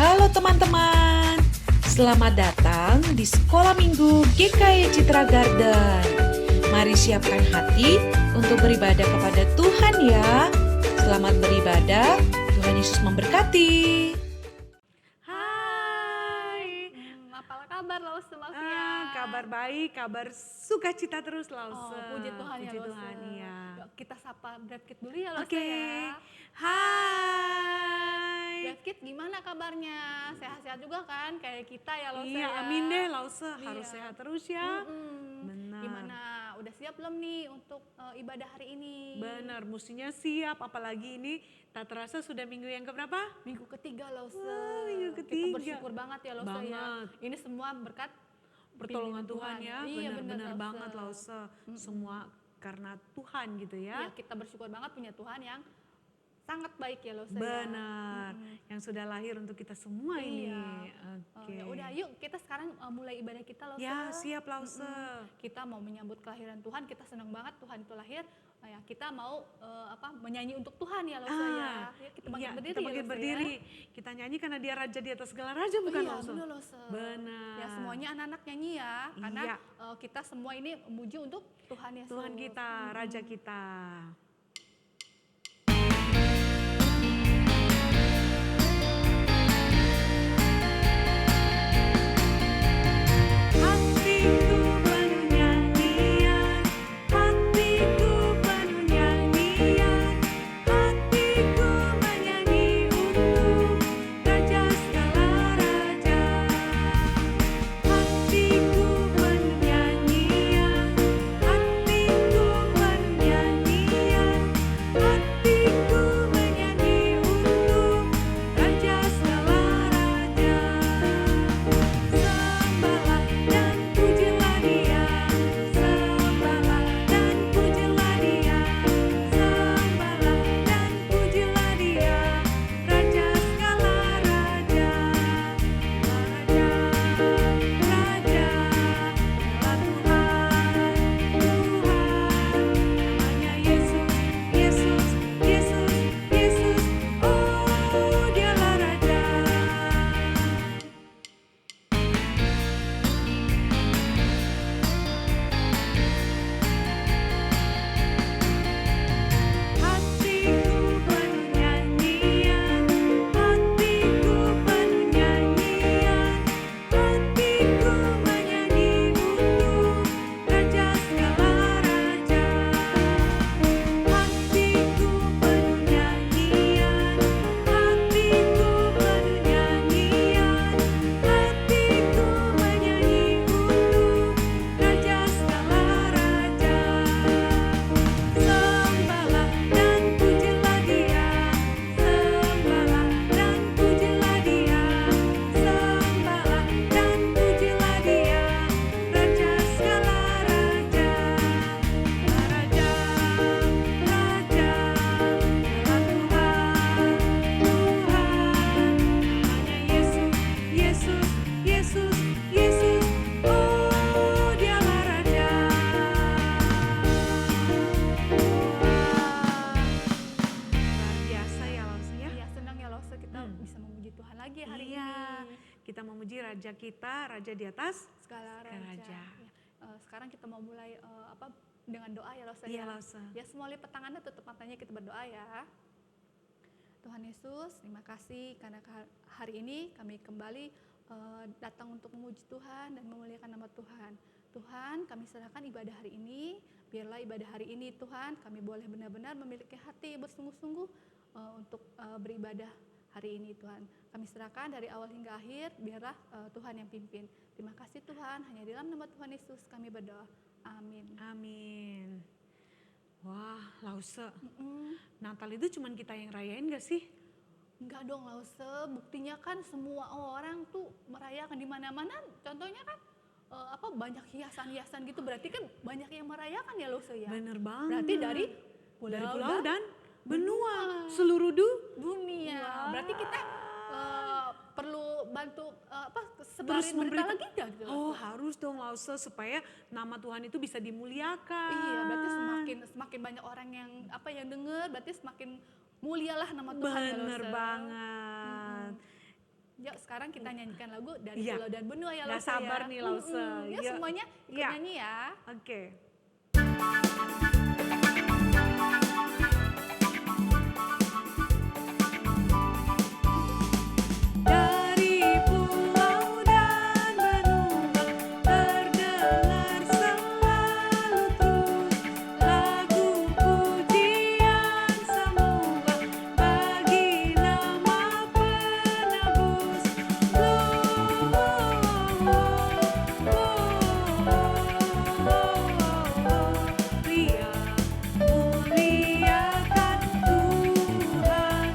Halo teman-teman, selamat datang di Sekolah Minggu GKI Citra Garden. Mari siapkan hati untuk beribadah kepada Tuhan ya. Selamat beribadah, Tuhan Yesus memberkati. Hai, Apa kabar Lause Mafia? kabar baik, kabar sukacita terus Lause. Puji Tuhan ya Puji Lause. Tuhan, iya. Yuk, kita sapa Brad Kid dulu ya Lause Oke, ya. hai. Brad Kid gimana kabarnya? Sehat-sehat juga kan kayak kita ya Lause Iya, ya? amin deh Lause, harus Iya. sehat terus ya. Mm-mm. Benar. Gimana? Udah siap belum nih untuk ibadah hari ini? Benar, mestinya siap, apalagi ini tak terasa sudah minggu yang keberapa? Minggu ketiga Lause. Wah, minggu Kita ketiga. bersyukur banget ya Lause ya. Banget. Ini semua berkat Pertolongan bimbingan Tuhan ya, Iya, benar-benar bener, banget Lause. Semua karena Tuhan gitu Ya, ya. kita bersyukur banget punya Tuhan yang sangat baik ya Lause ya. Benar, yang sudah lahir untuk kita semua ini. Iya. Oke. Ya udah, yuk kita sekarang mulai ibadah kita Lause. Ya, siap Lause. Kita mau menyambut kelahiran Tuhan, kita senang banget Tuhan itu lahir. Ya, kita mau menyanyi untuk Tuhan ya Lause ya. Yuk, kita bangkit Iya, berdiri kita bangkit ya Lause berdiri. ya. Kita nyanyi karena dia raja di atas segala raja, bukan Iya, Lause? bener Lause. Benar. Ya, semuanya anak-anak nyanyi ya. Karena Iya. kita semua ini memuji untuk Tuhan Yesus. Tuhan kita, raja kita. Hatiku penuh nyanyian, hatiku penuh nyanyian, hatiku menyanyi untuk Raja segala raja. Hatiku penuh nyanyian, hatiku penuh nyanyian, hatiku menyanyi untuk Raja segala raja. Sembahlah dan pujilah Dia, sembahlah dan pujilah Dia, sembahlah dan pujilah Dia, Raja segala raja. Raja, Raja, adalah Tuhan, namanya Yesus, Yesus, Yesus, Yesus, oh Dialah Raja. Hatiku penuh nyanyian, hatiku penuh nyanyian, hatiku menyanyi untuk Raja segala raja. Hatiku penuh nyanyian, hatiku penuh nyanyian, hatiku menyanyi untuk Raja segala raja. Sembahlah dan pujilah Dia, sembahlah dan pujilah Dia, sembahlah dan pujilah Dia, Raja segala raja. Raja, Raja, adalah Tuhan, namanya Yesus, Yesus, Yesus, Yesus, oh Dialah Raja. Luar biasa ya Lause ya. Iya, senang ya Lause kita bisa memuji Tuhan lagi hari Iya, ini. kita memuji raja kita, raja di atas. Segala Segala raja. raja. Ya, sekarang kita mau mulai dengan doa ya Lause Iya ya. Lause. Ya, semua lipat tangannya, tutup matanya, kita berdoa ya. Tuhan Yesus, terima kasih karena hari ini kami kembali datang untuk memuji Tuhan dan memuliakan nama Tuhan. Tuhan, kami serahkan ibadah hari ini. Biarlah ibadah hari ini Tuhan, kami boleh benar-benar memiliki hati bersungguh-sungguh untuk beribadah hari ini Tuhan. Kami serahkan dari awal hingga akhir, biarlah Tuhan yang pimpin. Terima kasih Tuhan, hanya di dalam nama Tuhan Yesus kami berdoa. Amin. Amin. Wah, Lause, Natal itu cuman kita yang rayain gak sih? Enggak dong Lause, buktinya kan semua orang tuh merayakan di mana-mana. Contohnya kan banyak hiasan-hiasan gitu, berarti kan banyak yang merayakan ya Lause ya. Bener banget. Berarti dari pulau dan benua, seluruh dunia. Wah. Berarti kita perlu bantu terus sebarin berita lagi nggak gitu? Oh harus dong Lause supaya nama Tuhan itu bisa dimuliakan. Iya, berarti semakin banyak orang yang yang dengar, berarti semakin mulialah nama Tuhan ya Bener Lause. banget. Ya sekarang kita nyanyikan lagu dari Iya. Pulau dan Benua ya Nggak Lause ya. sabar nih, Lause. Ya Yuk. semuanya ikut Iya. nyanyi ya. Oke. Dari pulau dan benua terdengar selalu terus lagu pujian semua bagi nama penebus. Gloria, muliakan Tuhan.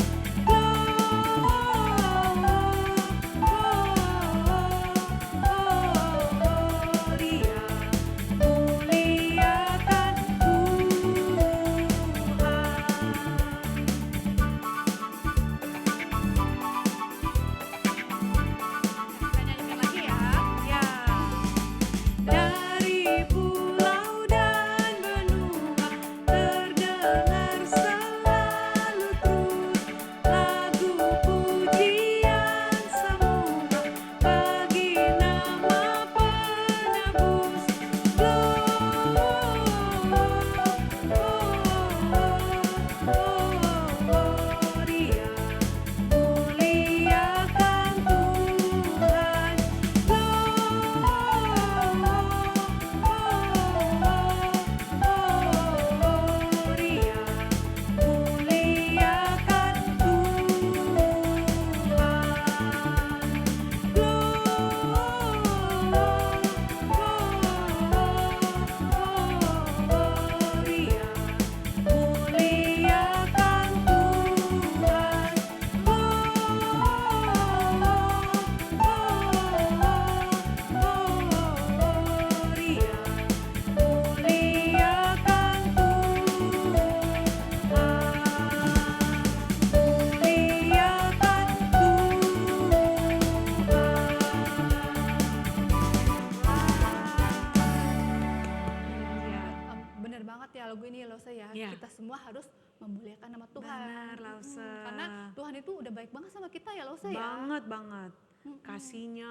Gloria, muliakan Tuhan. Kita nyanyikan lagi ya. Ya, dari pulau dan benua terdengar selalu terus lagu pujian semua bagi nama penebus. Gloria, muliakan Tuhan. Gloria, muliakan Tuhan. Gloria, muliakan Tuhan. Gloria, muliakan Tuhan. Muliakan Tuhan. Bener banget ya lagu ini Lause ya. Iya. Kita semua harus memuliakan nama Tuhan. Benar, Lause. Karena Tuhan itu udah baik banget sama kita ya Lause ya. Banget banget. Kasihnya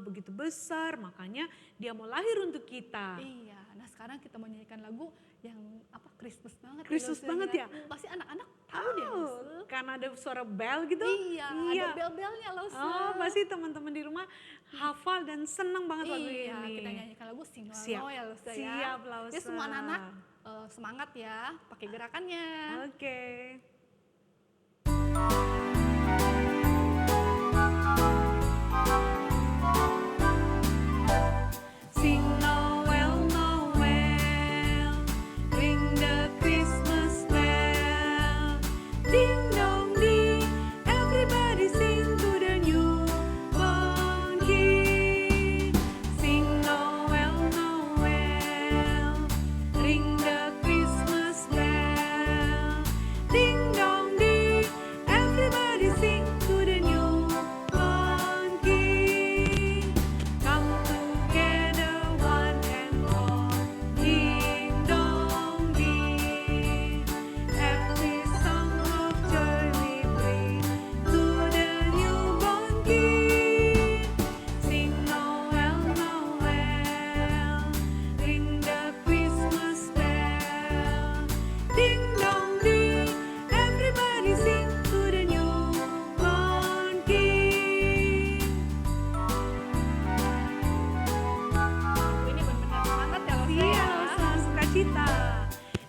begitu besar, makanya dia mau lahir untuk kita. Iya, nah sekarang kita mau nyanyikan lagu yang apa Christmas banget. Christmas Lause, banget ya? Pasti anak-anak tahu deh Lause. Karena ada suara bel gitu. Iya, ada bel-belnya Lause. Oh, pasti teman-teman di rumah hafal dan senang banget lagu Iya, ini. kita nyanyikan lagu Sing Siap. Low ya Lause ya. Siap, Lause. Ya semua anak-anak semangat ya, pakai gerakannya. Oke. Sing Noel, Noel, ring the Christmas bell. Ding dong ding, everybody sing to the newborn King. Sing Noel, Noel, ring the Christmas bell. Ding dong ding, everybody sing to the newborn King. Come together one and all, ding dong ding. Every song of joy we bring to the newborn King. Sing Noel, Noel, ring the Christmas bell. Ding dong ding, everybody sing to the newborn King. Ini benar-benar semangat ya Lause Iya, ya. senang sukacita.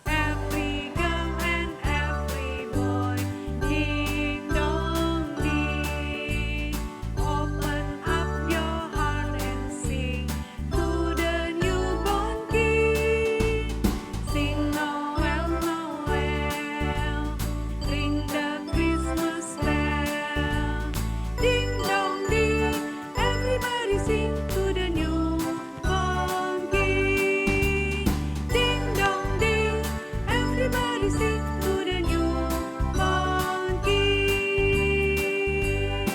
Every girl and every boy, ding dong ding. Open up your heart and sing to the newborn King. Sing Noel, Noel, ring the Christmas bell. Ding dong ding, everybody sing to the newborn King. Ding dong ding, everybody sing to the newborn King.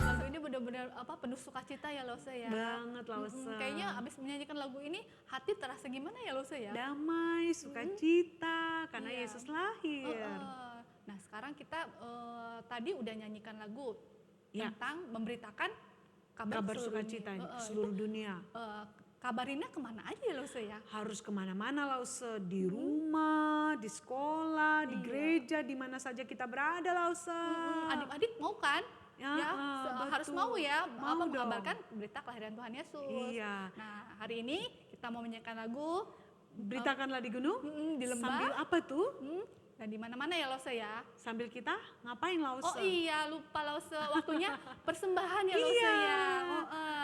Lagu ini benar-benar apa penuh sukacita ya Lause ya. Banget, Lause. Kayaknya abis menyanyikan lagu ini hati terasa gimana ya Lause ya? Damai, sukacita, karena Iya. Yesus lahir. Heeh. Nah sekarang kita tadi udah nyanyikan lagu Ya. tentang memberitakan kabar Kabar seluruh sukacita dunia. seluruh dunia. Kabarinnya kemana aja ya Lause ya? Harus kemana-mana Lause, di rumah, di sekolah, di Iya. gereja, di mana saja kita berada Lause. Adik-adik mau kan? Ya, Harus betul. mau ya, Mau dong. mengabarkan berita kelahiran Tuhan Yesus. Iya. Nah hari ini kita mau menyanyikan lagu Beritakanlah di gunung. di lembah. Sambil apa tuh? Dan di mana-mana ya Lause ya. Sambil kita ngapain Lause? Oh iya lupa Lause, waktunya persembahan ya Lause Iya. ya.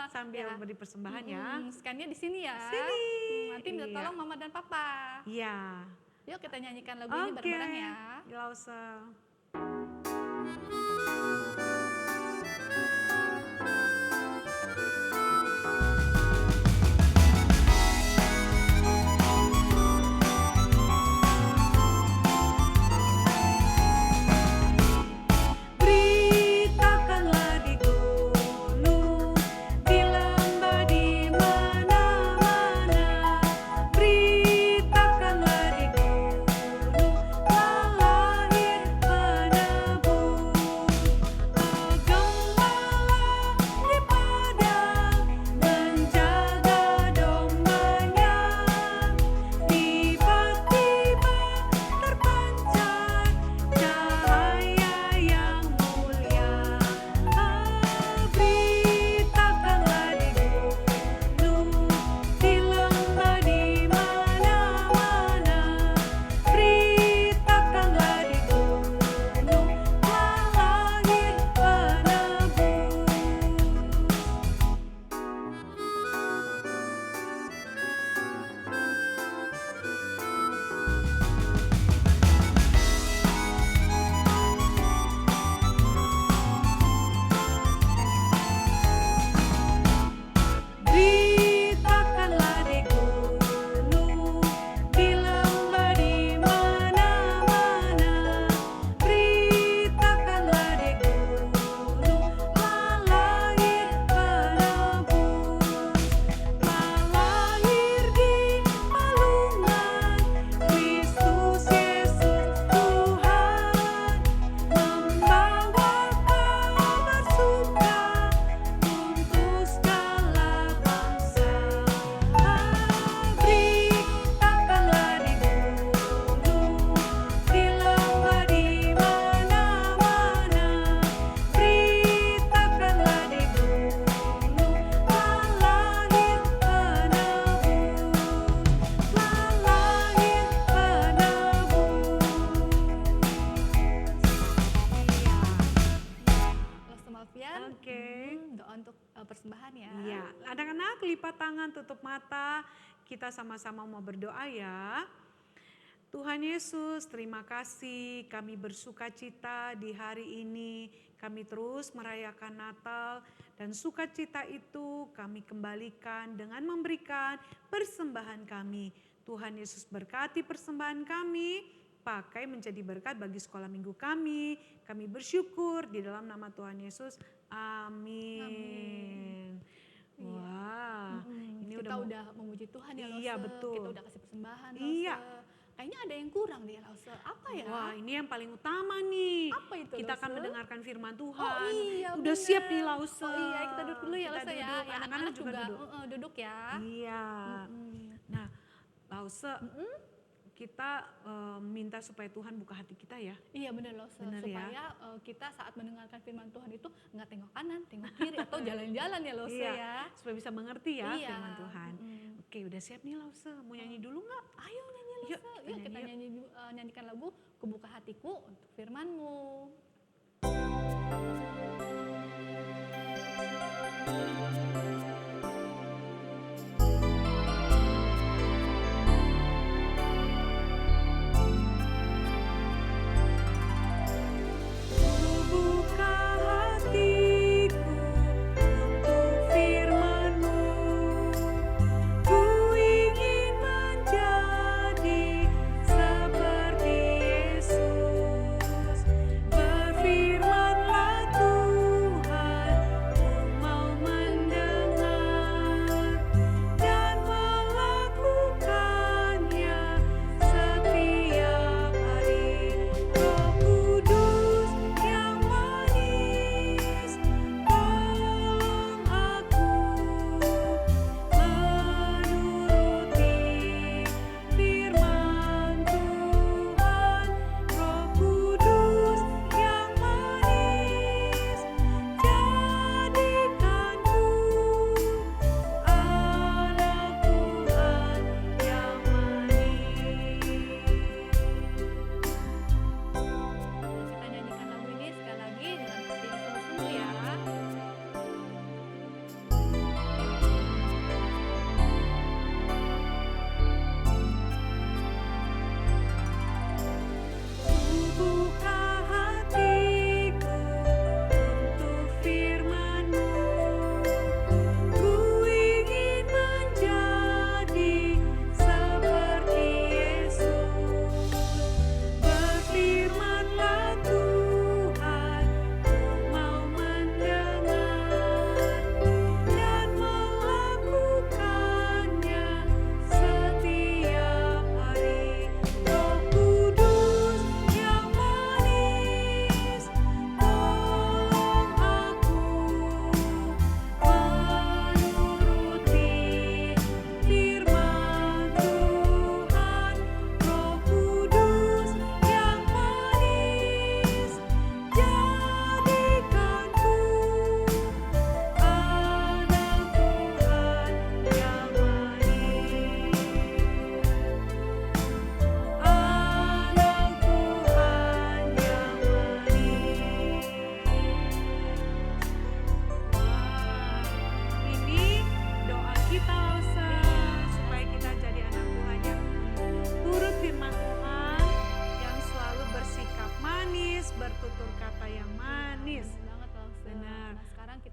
Sambil Ya. beri persembahan ya. Scan-nya di sini ya. Sini. Nanti minta Iya. tolong mama dan papa. Iya. Yuk kita nyanyikan lagu ini Oke. bareng-bareng ya. Lause. Beritakanlah di gunung, di lembah, di mana-mana. Beritakanlah di gunung, telah lahir penebus. Gembala di padang menjaga dombanya. Tiba-tiba terpancar cahaya yang mulia. Beritakanlah di gunung, di lembah, di mana-mana. Beritakanlah di gunung, telah lahir penebus. Beritakanlah di gunung, di lembah, di mana-mana. Beritakanlah di gunung, telah lahir penebus. Telah lahir di palungan Kristus Yesus Tuhan, membawa kabar suka untuk segala bangsa. Beritakanlah di gunung, di lembah, di mana-mana. Beritakanlah di gunung, telah lahir penebus. Telah lahir penebus. Lause Malvian. Oke. Doa untuk persembahan ya. Iya, anak-anak lipat tangan, tutup mata. Kita sama-sama mau berdoa ya. Tuhan Yesus, terima kasih kami bersuka cita di hari ini. Kami terus merayakan Natal dan sukacita itu kami kembalikan dengan memberikan persembahan kami. Tuhan Yesus berkati persembahan kami, pakai menjadi berkat bagi sekolah minggu kami. Kami bersyukur di dalam nama Tuhan Yesus. Amin. Wah, ini Kita udah memuji Tuhan ya Lause. Iya, betul. Kita udah kasih persembahan Lause. Iya. Kayaknya ada yang kurang deh Lause. Apa ya? Wah, ini yang paling utama nih. Apa itu, Kita akan Lause? mendengarkan firman Tuhan. Oh iya Udah bener. siap nih Lause. Oh iya kita duduk dulu ya Kita Lause ya. duduk. Ya, Anak-anak juga duduk. duduk ya. Iya. Nah, Lause, kita minta supaya Tuhan buka hati kita ya. Iya benar Lause. Bener ya. Supaya kita saat mendengarkan firman Tuhan itu nggak tengok kanan, tengok kiri atau jalan-jalan ya Lause Iya, ya. supaya bisa mengerti ya Iya. firman Tuhan. Oke, udah siap nih Lause. Mau nyanyi dulu nggak? Ayo nyanyi Lause. Yuk, Yuk, kita kita nyanyi nyanyikan lagu Kubuka Hatiku untuk firman-Mu. Buka hatiku untuk firman-Mu. Ku ingin menjadi seperti Yesus. Berfirmanlah Tuhan.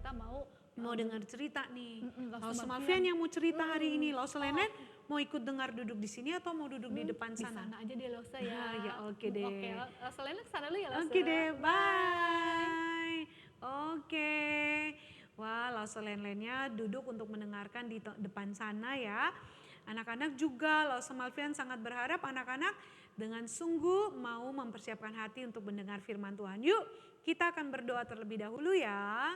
kita mau dengar cerita nih. Lause Lause Malfian. Malfian yang mau cerita hari ini. Lause Lenen mau ikut dengar duduk di sini atau mau duduk di depan Di sana? sana aja deh Lause ya. Ya oke deh. Oke, Lause kesana dulu ya Lause. Oke deh, bye. Oke. Wah, Lause Len-Lennya duduk untuk mendengarkan di depan sana ya. Anak-anak juga, Lause Malfian sangat berharap anak-anak dengan sungguh mau mempersiapkan hati untuk mendengar firman Tuhan. Yuk, kita akan berdoa terlebih dahulu ya.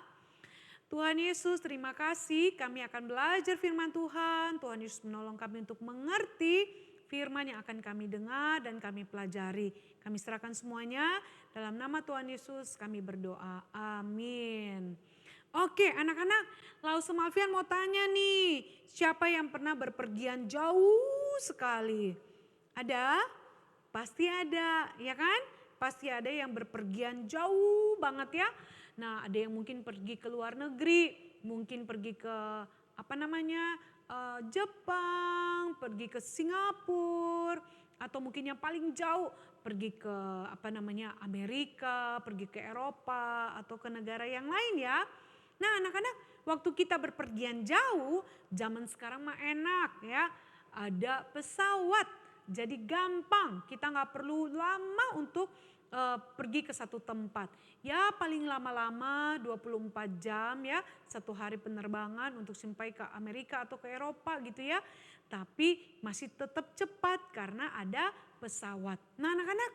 Tuhan Yesus, terima kasih kami akan belajar firman Tuhan. Tuhan Yesus menolong kami untuk mengerti firman yang akan kami dengar dan kami pelajari. Kami serahkan semuanya dalam nama Tuhan Yesus kami berdoa. Amin. Oke anak-anak, Lause Malfian mau tanya nih, siapa yang pernah berpergian jauh sekali? Ada? Pasti ada, ya kan? Pasti ada yang berpergian jauh banget ya. Nah ada yang mungkin pergi ke luar negeri, mungkin pergi ke Jepang, pergi ke Singapura, atau mungkin yang paling jauh pergi ke Amerika, pergi ke Eropa atau ke negara yang lain ya. Nah anak-anak waktu kita berpergian jauh, zaman sekarang mah enak ya, ada pesawat jadi gampang, kita nggak perlu lama untuk pergi ke satu tempat. Ya paling lama-lama 24 jam ya, satu hari penerbangan untuk sampai ke Amerika atau ke Eropa gitu ya. Tapi masih tetap cepat karena ada pesawat. Nah anak-anak,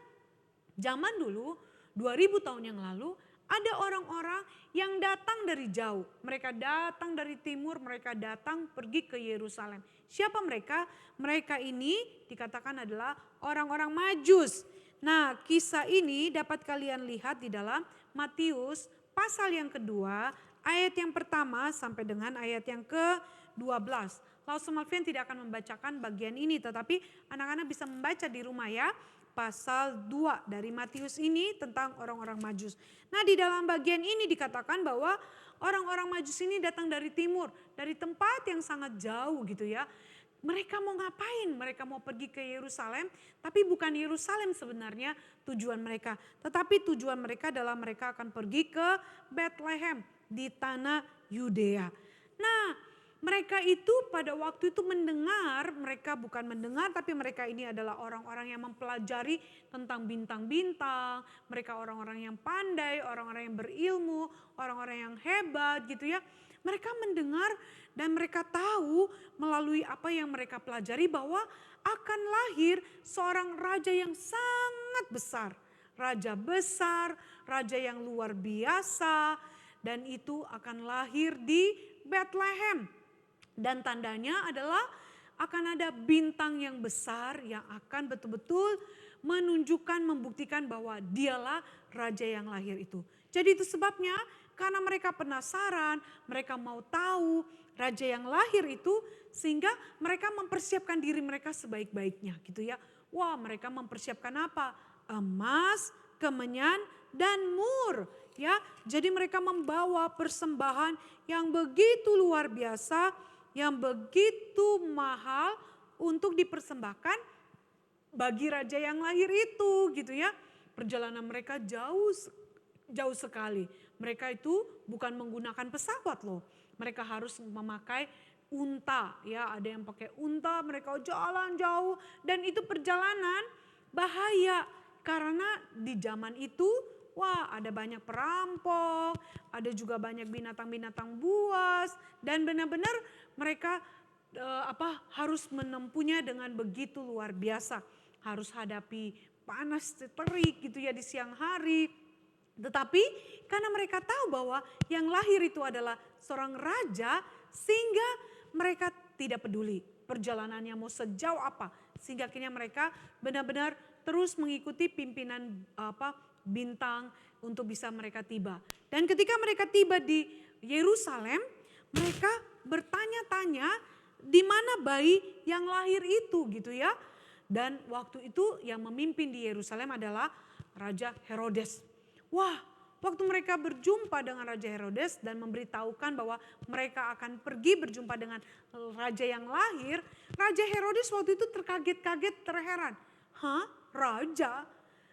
zaman dulu 2000 tahun yang lalu ada orang-orang yang datang dari jauh. Mereka datang dari timur, mereka datang pergi ke Yerusalem. Siapa mereka? Mereka ini dikatakan adalah orang-orang Majus. Nah kisah ini dapat kalian lihat di dalam Matius pasal yang kedua, ayat yang pertama sampai dengan ayat yang ke-12. Lause Malfian tidak akan membacakan bagian ini, tetapi anak-anak bisa membaca di rumah ya. Pasal 2 dari Matius ini tentang orang-orang Majus. Nah di dalam bagian ini dikatakan bahwa orang-orang Majus ini datang dari timur, dari tempat yang sangat jauh gitu ya. Mereka mau ngapain? Mereka mau pergi ke Yerusalem, tapi bukan Yerusalem sebenarnya tujuan mereka. Tetapi tujuan mereka adalah mereka akan pergi ke Bethlehem di tanah Yudea. Nah mereka itu pada waktu itu mendengar, mereka bukan mendengar tapi mereka ini adalah orang-orang yang mempelajari tentang bintang-bintang. Mereka orang-orang yang pandai, orang-orang yang berilmu, orang-orang yang hebat gitu ya. Mereka mendengar dan mereka tahu melalui apa yang mereka pelajari bahwa akan lahir seorang raja yang sangat besar. Raja besar, raja yang luar biasa, dan itu akan lahir di Bethlehem. Dan tandanya adalah akan ada bintang yang besar yang akan betul-betul menunjukkan, membuktikan bahwa dialah raja yang lahir itu. Jadi itu sebabnya karena mereka penasaran, mereka mau tahu raja yang lahir itu, sehingga mereka mempersiapkan diri mereka sebaik-baiknya gitu ya. Wah mereka mempersiapkan apa? Emas, kemenyan, dan mur. Ya, jadi mereka membawa persembahan yang begitu luar biasa, yang begitu mahal untuk dipersembahkan bagi raja yang lahir itu gitu ya. Perjalanan mereka jauh sekali. Mereka itu bukan menggunakan pesawat loh. Mereka harus memakai unta ya, ada yang pakai unta, mereka jalan jauh dan itu perjalanan bahaya karena di zaman itu wah ada banyak perampok, ada juga banyak binatang-binatang buas dan benar-benar mereka harus menempuhnya dengan begitu luar biasa. Harus hadapi panas terik gitu ya di siang hari. Tetapi karena mereka tahu bahwa yang lahir itu adalah seorang raja, sehingga mereka tidak peduli perjalanannya mau sejauh apa. Sehingga akhirnya mereka benar-benar terus mengikuti pimpinan bintang untuk bisa mereka tiba. Dan ketika mereka tiba di Yerusalem, mereka bertanya-tanya di mana bayi yang lahir itu gitu ya. Dan waktu itu yang memimpin di Yerusalem adalah Raja Herodes. Wah, waktu mereka berjumpa dengan Raja Herodes dan memberitahukan bahwa mereka akan pergi berjumpa dengan raja yang lahir, Raja Herodes waktu itu terkaget-kaget, terheran. Hah? Raja?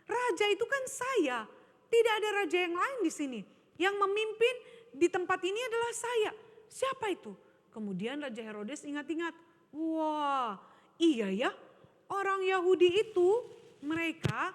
Raja itu kan saya. Tidak ada raja yang lain di sini. Yang memimpin di tempat ini adalah saya. Siapa itu? Kemudian Raja Herodes ingat-ingat, wah iya ya, orang Yahudi itu mereka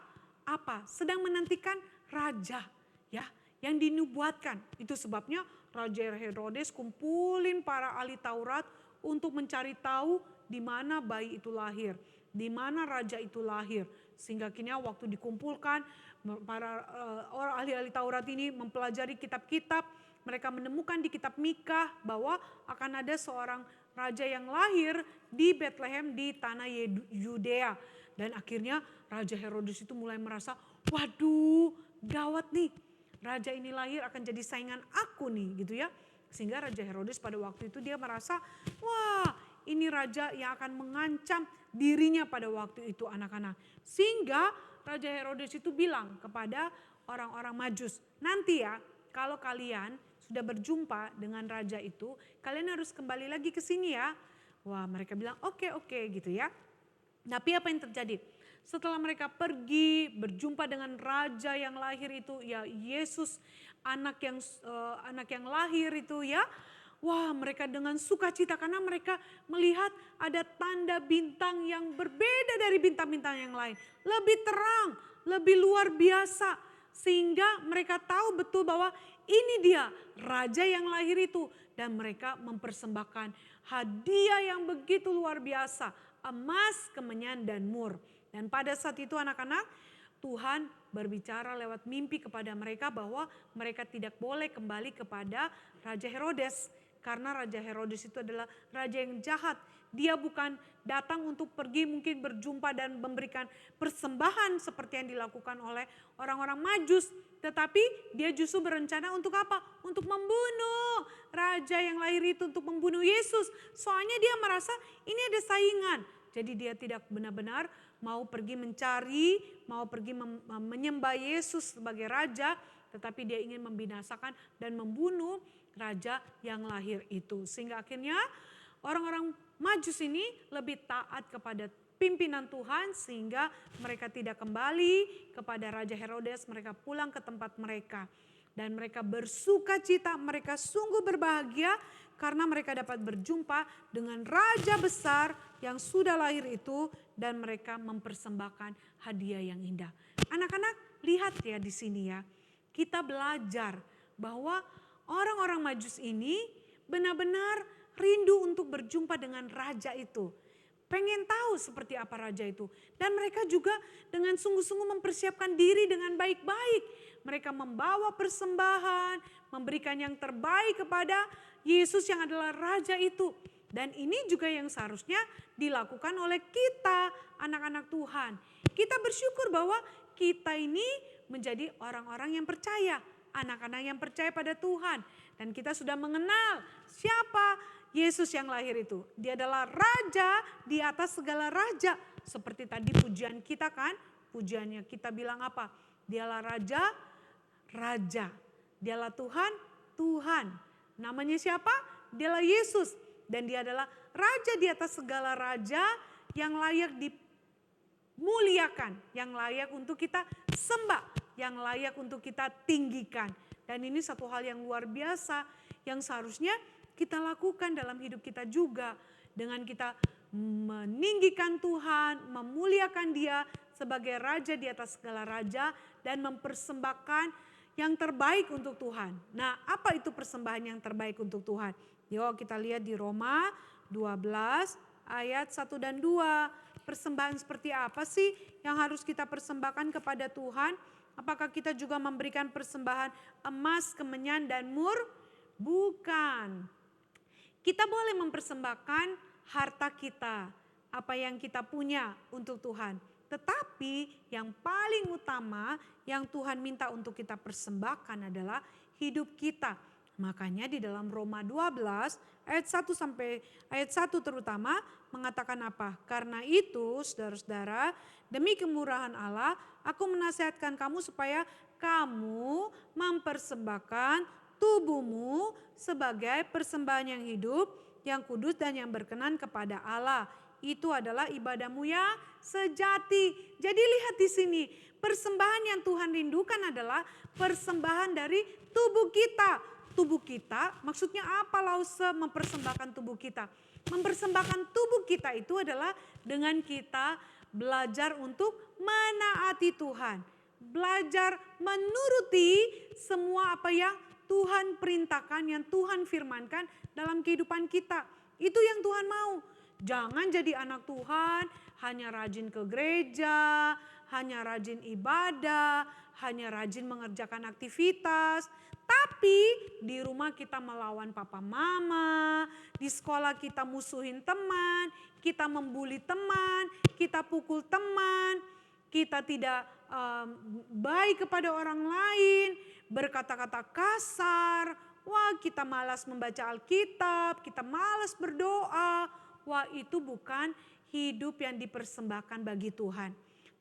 sedang menantikan raja ya yang dinubuatkan. Itu sebabnya Raja Herodes kumpulin para ahli Taurat untuk mencari tahu di mana bayi itu lahir, di mana raja itu lahir. Sehingga akhirnya waktu dikumpulkan para orang ahli-ahli Taurat ini mempelajari kitab-kitab, mereka menemukan di kitab Mikha bahwa akan ada seorang raja yang lahir di Bethlehem di tanah Yudea. Dan akhirnya Raja Herodes itu mulai merasa, waduh gawat nih, raja ini lahir akan jadi saingan aku nih gitu ya. Sehingga Raja Herodes pada waktu itu dia merasa, wah ini raja yang akan mengancam dirinya pada waktu itu anak-anak. Sehingga Raja Herodes itu bilang kepada orang-orang Majus, nanti ya kalau kalian sudah berjumpa dengan raja itu, kalian harus kembali lagi ke sini ya. Wah mereka bilang oke gitu ya. Tapi apa yang terjadi? Setelah mereka pergi berjumpa dengan raja yang lahir itu, ya Yesus anak yang lahir itu ya. Wah mereka dengan sukacita karena mereka melihat ada tanda bintang yang berbeda dari bintang-bintang yang lain. Lebih terang, lebih luar biasa. Sehingga mereka tahu betul bahwa ini dia raja yang lahir itu. Dan mereka mempersembahkan hadiah yang begitu luar biasa. Emas, kemenyan, dan mur. Dan pada saat itu anak-anak, Tuhan berbicara lewat mimpi kepada mereka bahwa mereka tidak boleh kembali kepada Raja Herodes. Karena Raja Herodes itu adalah raja yang jahat. Dia bukan datang untuk pergi mungkin berjumpa dan memberikan persembahan seperti yang dilakukan oleh orang-orang Majus. Tetapi dia justru berencana untuk apa? Untuk membunuh raja yang lahir itu, untuk membunuh Yesus. Soalnya dia merasa ini ada saingan. Jadi dia tidak benar-benar mau pergi mencari, mau pergi menyembah Yesus sebagai raja. Tetapi dia ingin membinasakan dan membunuh raja yang lahir itu. Sehingga akhirnya orang-orang Majus ini lebih taat kepada pimpinan Tuhan sehingga mereka tidak kembali kepada Raja Herodes, mereka pulang ke tempat mereka. Dan mereka bersuka cita, mereka sungguh berbahagia karena mereka dapat berjumpa dengan raja besar yang sudah lahir itu dan mereka mempersembahkan hadiah yang indah. Anak-anak lihat ya di sini ya, kita belajar bahwa orang-orang Majus ini benar-benar rindu untuk berjumpa dengan raja itu. Pengen tahu seperti apa raja itu. Dan mereka juga dengan sungguh-sungguh mempersiapkan diri dengan baik-baik. Mereka membawa persembahan, memberikan yang terbaik kepada Yesus yang adalah raja itu. Dan ini juga yang seharusnya dilakukan oleh kita, anak-anak Tuhan. Kita bersyukur bahwa kita ini menjadi orang-orang yang percaya. Anak-anak yang percaya pada Tuhan. Dan kita sudah mengenal siapa Yesus yang lahir itu. Dia adalah raja di atas segala raja. Seperti tadi pujian kita kan. Pujiannya kita bilang apa? Dialah raja, raja. Dialah Tuhan, Tuhan. Namanya siapa? Dialah Yesus. Dan dia adalah raja di atas segala raja yang layak dimuliakan. Yang layak untuk kita sembah. Yang layak untuk kita tinggikan. Dan ini satu hal yang luar biasa yang seharusnya kita lakukan dalam hidup kita juga. Dengan kita meninggikan Tuhan, memuliakan Dia sebagai raja di atas segala raja. Dan mempersembahkan yang terbaik untuk Tuhan. Nah apa itu persembahan yang terbaik untuk Tuhan? Yuk kita lihat di Roma 12 ayat 1 dan 2. Persembahan seperti apa sih yang harus kita persembahkan kepada Tuhan? Apakah kita juga memberikan persembahan emas, kemenyan, dan mur? Bukan. Kita boleh mempersembahkan harta kita, apa yang kita punya untuk Tuhan. Tetapi yang paling utama yang Tuhan minta untuk kita persembahkan adalah hidup kita. Makanya di dalam Roma 12 ayat 1 sampai ayat 1 terutama mengatakan apa? Karena itu saudara-saudara, demi kemurahan Allah aku menasihatkan kamu supaya kamu mempersembahkan tubuhmu sebagai persembahan yang hidup, yang kudus dan yang berkenan kepada Allah. Itu adalah ibadahmu yang sejati. Jadi lihat di sini, persembahan yang Tuhan rindukan adalah persembahan dari tubuh kita. tubuh kita, maksudnya apa Lause mempersembahkan tubuh kita? Mempersembahkan tubuh kita itu adalah dengan kita belajar untuk menaati Tuhan. Belajar menuruti semua apa yang Tuhan perintahkan, yang Tuhan firmankan dalam kehidupan kita. Itu yang Tuhan mau. Jangan jadi anak Tuhan hanya rajin ke gereja, hanya rajin ibadah, hanya rajin mengerjakan aktivitas. Tapi di rumah kita melawan papa mama, di sekolah kita musuhin teman, kita membuli teman, kita pukul teman, kita tidak baik kepada orang lain, berkata-kata kasar, wah kita malas membaca Alkitab, kita malas berdoa, wah itu bukan hidup yang dipersembahkan bagi Tuhan.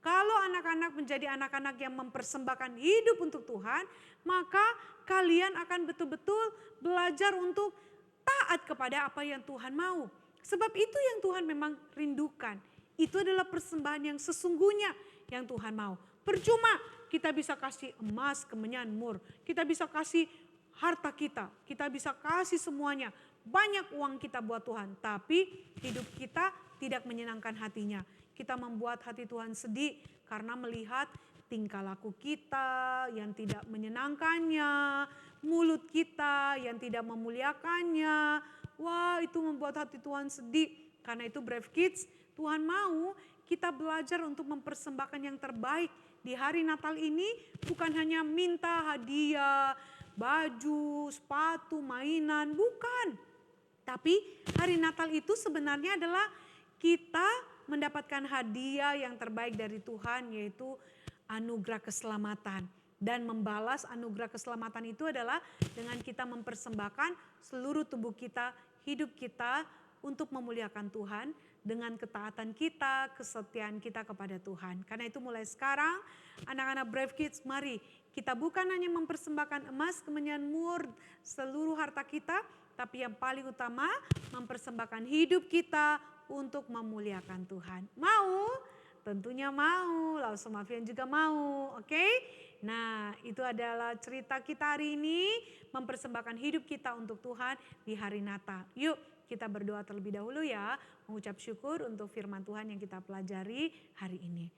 Kalau anak-anak menjadi anak-anak yang mempersembahkan hidup untuk Tuhan, maka kalian akan betul-betul belajar untuk taat kepada apa yang Tuhan mau. Sebab itu yang Tuhan memang rindukan. Itu adalah persembahan yang sesungguhnya yang Tuhan mau. Percuma kita bisa kasih emas, kemenyan, mur. Kita bisa kasih harta kita bisa kasih semuanya. Banyak uang kita buat Tuhan, tapi hidup kita tidak menyenangkan hatinya. Kita membuat hati Tuhan sedih karena melihat tingkah laku kita yang tidak menyenangkannya, mulut kita yang tidak memuliakannya. Wah, itu membuat hati Tuhan sedih. Karena itu Brave Kids, Tuhan mau kita belajar untuk mempersembahkan yang terbaik di hari Natal ini, bukan hanya minta hadiah, baju, sepatu, mainan, bukan. Tapi hari Natal itu sebenarnya adalah kita mendapatkan hadiah yang terbaik dari Tuhan, yaitu anugerah keselamatan. Dan membalas anugerah keselamatan itu adalah dengan kita mempersembahkan seluruh tubuh kita, hidup kita untuk memuliakan Tuhan dengan ketaatan kita, kesetiaan kita kepada Tuhan. Karena itu mulai sekarang anak-anak Brave Kids, mari kita bukan hanya mempersembahkan emas, kemenyan, mur, seluruh harta kita, tapi yang paling utama mempersembahkan hidup kita untuk memuliakan Tuhan. Mau? Tentunya mau. Lause Mafian juga mau. Oke? Nah, itu adalah cerita kita hari ini. Mempersembahkan hidup kita untuk Tuhan di hari Natal. Yuk kita berdoa terlebih dahulu ya. Mengucap syukur untuk firman Tuhan yang kita pelajari hari ini.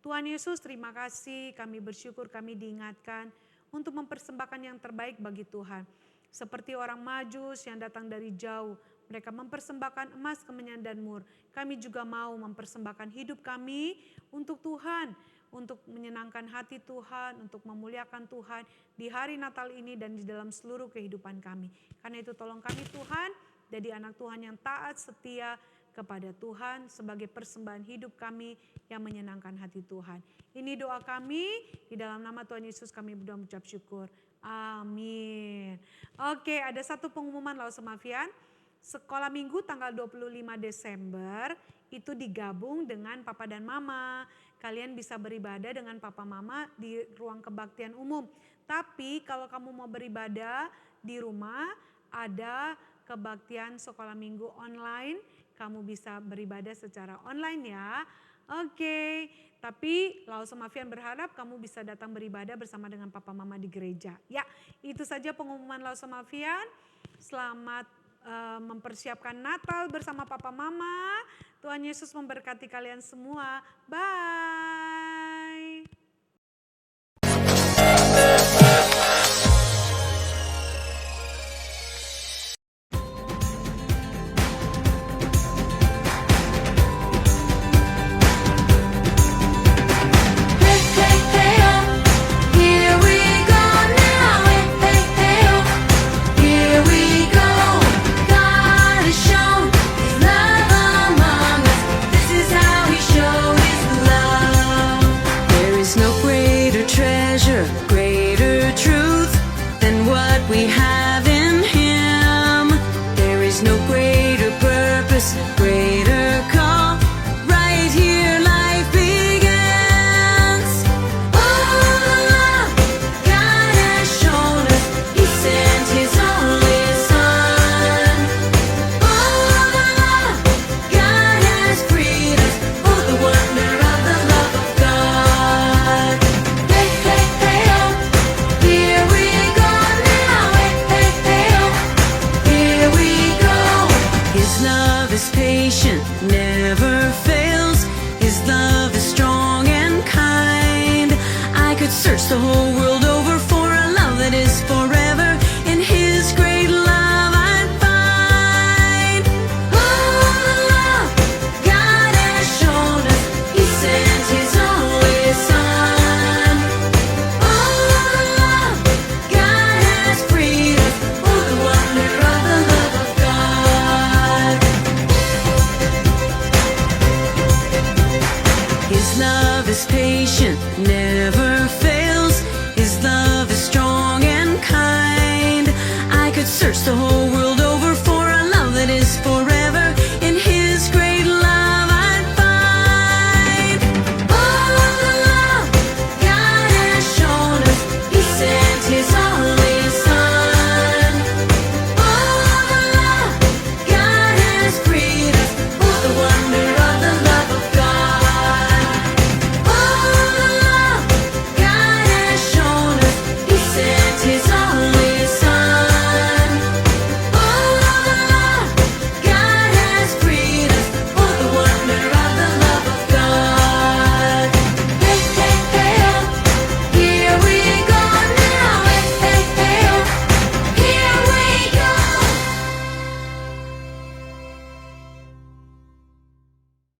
Tuhan Yesus, terima kasih. Kami bersyukur kami diingatkan untuk mempersembahkan yang terbaik bagi Tuhan. Seperti orang Majus yang datang dari jauh. Mereka mempersembahkan emas, kemenyan, dan mur. Kami juga mau mempersembahkan hidup kami untuk Tuhan. Untuk menyenangkan hati Tuhan, untuk memuliakan Tuhan di hari Natal ini dan di dalam seluruh kehidupan kami. Karena itu tolong kami Tuhan, jadi anak Tuhan yang taat, setia kepada Tuhan sebagai persembahan hidup kami yang menyenangkan hati Tuhan. Ini doa kami, di dalam nama Tuhan Yesus kami berdoa mengucap syukur. Amin. Oke, ada satu pengumuman Lause Mafian. Sekolah Minggu tanggal 25 Desember itu digabung dengan Papa dan Mama. Kalian bisa beribadah dengan Papa Mama di ruang kebaktian umum. Tapi kalau kamu mau beribadah di rumah, ada kebaktian sekolah Minggu online. Kamu bisa beribadah secara online ya. Oke, tapi Lause Mafian berharap kamu bisa datang beribadah bersama dengan Papa Mama di gereja. Ya, itu saja pengumuman Lause Mafian. Selamat mempersiapkan Natal bersama Papa Mama. Tuhan Yesus memberkati kalian semua. Bye. Greater truth than what we have.